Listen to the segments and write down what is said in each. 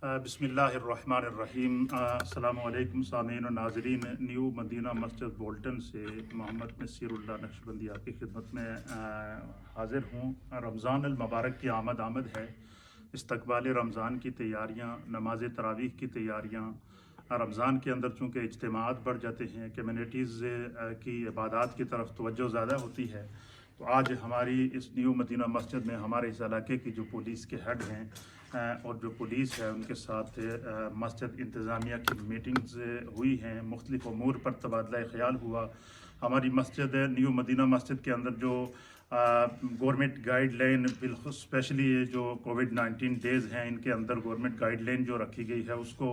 بسم اللہ الرحمن الرحیم. السلام علیکم سامعین و ناظرین. نیو مدینہ مسجد بولٹن سے محمد نصیر اللہ نقشبندی آپ کی خدمت میں حاضر ہوں. رمضان المبارک کی آمد ہے. استقبال رمضان کی تیاریاں، نماز تراویح کی تیاریاں. رمضان کے اندر چونکہ اجتماعات بڑھ جاتے ہیں، کمیونٹیز کی عبادات کی طرف توجہ زیادہ ہوتی ہے، تو آج ہماری اس نیو مدینہ مسجد میں ہمارے اس علاقے کی جو پولیس کے ہیڈ ہیں اور جو پولیس ہے ان کے ساتھ مسجد انتظامیہ کی میٹنگز ہوئی ہیں. مختلف امور پر تبادلہ خیال ہوا. ہماری مسجد نیو مدینہ مسجد کے اندر جو گورنمنٹ گائڈ لائن، بالخصوص اسپیشلی جو کووڈ-19 ڈیز ہیں، ان کے اندر گورنمنٹ گائڈ لائن جو رکھی گئی ہے اس کو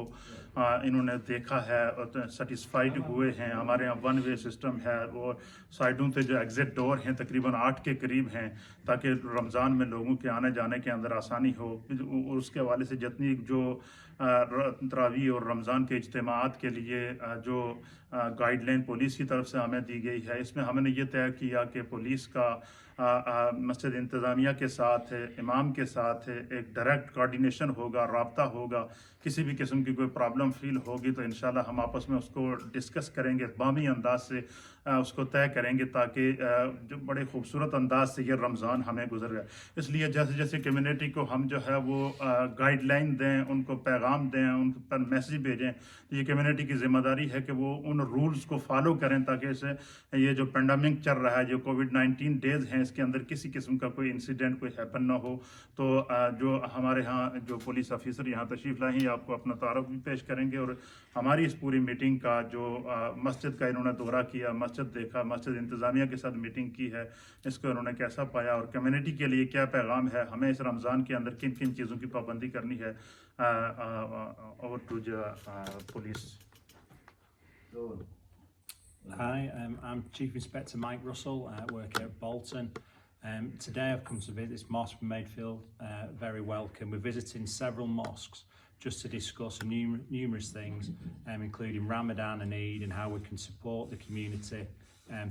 انہوں نے دیکھا ہے اور سیٹسفائیڈ ہوئے ہیں. ہمارے یہاں ون وے سسٹم ہے اور سائڈوں پہ جو ایگزٹ ڈور ہیں تقریباً 8 کے قریب ہیں، تاکہ رمضان میں لوگوں کے آنے جانے کے اندر آسانی ہو. اور اس کے حوالے سے جتنی جو تراویح اور رمضان کے اجتماعات کے لیے جو گائیڈ لائن پولیس کی طرف سے ہمیں دی گئی ہے، اس میں ہم نے یہ طے کیا کہ پولیس کا مسجد انتظامیہ کے ساتھ امام کے ساتھ ایک ڈائریکٹ کوارڈینیشن ہوگا، رابطہ ہوگا. کسی بھی قسم کی کوئی پرابلم فیل ہوگی تو انشاءاللہ ہم آپس میں اس کو ڈسکس کریں گے، باہمی انداز سے اس کو طے کریں گے، تاکہ جو بڑے خوبصورت انداز سے یہ رمضان ہمیں گزر گئے. اس لیے جیسے جیسے کمیونٹی کو ہم جو ہے وہ گائیڈ لائن دیں، ان کو پیغام دیں، ان پر میسیج بھیجیں، تو یہ کمیونٹی کی ذمہ داری ہے کہ وہ ان رولز کو فالو کریں، تاکہ اسے یہ جو پینڈیمک چل رہا ہے، جو کووڈ-19 ڈیز ہیں، اس کے اندر کسی قسم کا کوئی انسیڈنٹ کوئی ہیپن نہ ہو. تو جو ہمارے ہاں جو پولیس آفیسر یہاں تشریف لائیں ہیں، آپ کو اپنا تعارف بھی پیش کریں گے. اور ہماری اس پوری میٹنگ کا جو مسجد کا انہوں نے دورہ کیا، مسجد دیکھا، مسجد انتظامیہ کے ساتھ میٹنگ کی ہے، اس کو انہوں نے کیسا پایا اور کمیونٹی کے لیے کیا پیغام ہے، ہمیں اس رمضان کے اندر کن کن چیزوں کی پابندی کرنی ہے. Over to police. Hi, I'm Chief Inspector Mike Russell, working at Bolton. Today I've come to visit this mosque and made feel very welcome. We're visiting several mosques just to discuss numerous things, including Ramadan and Eid and how we can support the community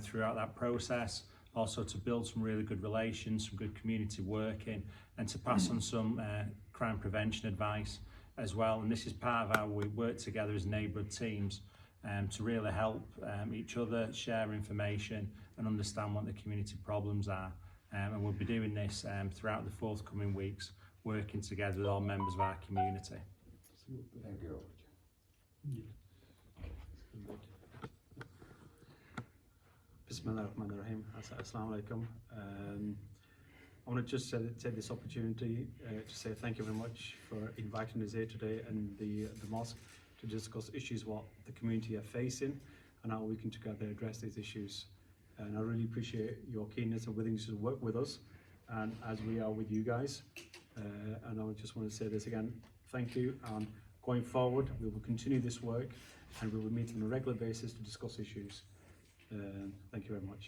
throughout that process. Also to build some really good relations, some good community working, and to pass on some crime prevention advice as well. And this is part of how we work together as neighbourhood teams to really help each other, share information and understand what the community problems are. And we'll be doing this throughout the forthcoming weeks, working together with all members of our community. Thank you. Bismillahirrahmanirrahim. Assalamu alaikum. I want to just take this opportunity to say thank you very much for inviting us here today and the mosque to discuss issues what the community are facing and how we can together address these issues. And I really appreciate your keenness and willingness to work with us, and as we are with you guys. And I just want to say this again, thank you. And going forward, we will continue this work and we will meet on a regular basis to discuss issues. Thank you very much.